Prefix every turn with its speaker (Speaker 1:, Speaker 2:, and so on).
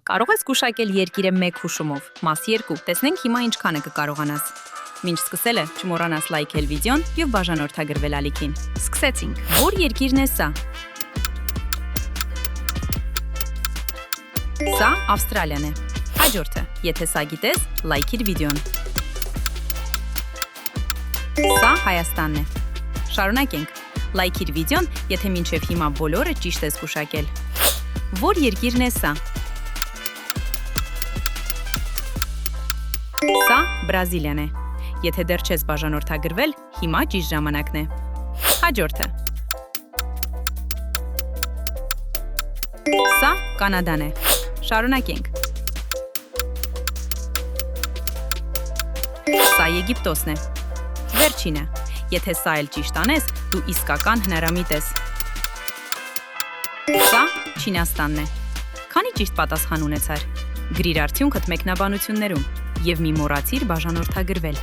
Speaker 1: Կարող ես գուշակել երկիրը 1 հուշումով, մաս 2, տեսնենք հիմա ինչքանը կկարողանաս։ Մինչ սկսելը, չմոռանաս լայքել վիդեոն և բաժանորդագրվել ալիքին։ Սկսեցինք։ Որ երկիրն է սա։ Սա Ավստրալիան է։ Հաջորդը, եթե սա գիտես, լայքիր վիդեոն։ Սա Հայաստանն է։ Շարունակենք։ Լայքիր վիդեոն, եթե մինչև հիմա բոլորը ճիշտ ես գուշակել։ Որ երկիրն է սա։ Սա Բրազիլիան է։ Եթե դեռ չես բաժանորդագրվել, հիմա ճիշտ ժամանակն է։ Հաջորդը։ Սա Կանադան է։ Շարունակենք։ Սա Եգիպտոսն է։ Վերջինը։ Եթե սա էլ ճիշտ անես, դու իսկական հնարամիտ ես։ Սա Չինաստանն է։ Քանի ճիշտ պատասխան ունեցար։ Գրիր արդյունքդ մեկնաբանություններում և մի մոռացիր բաժանորդագրվել։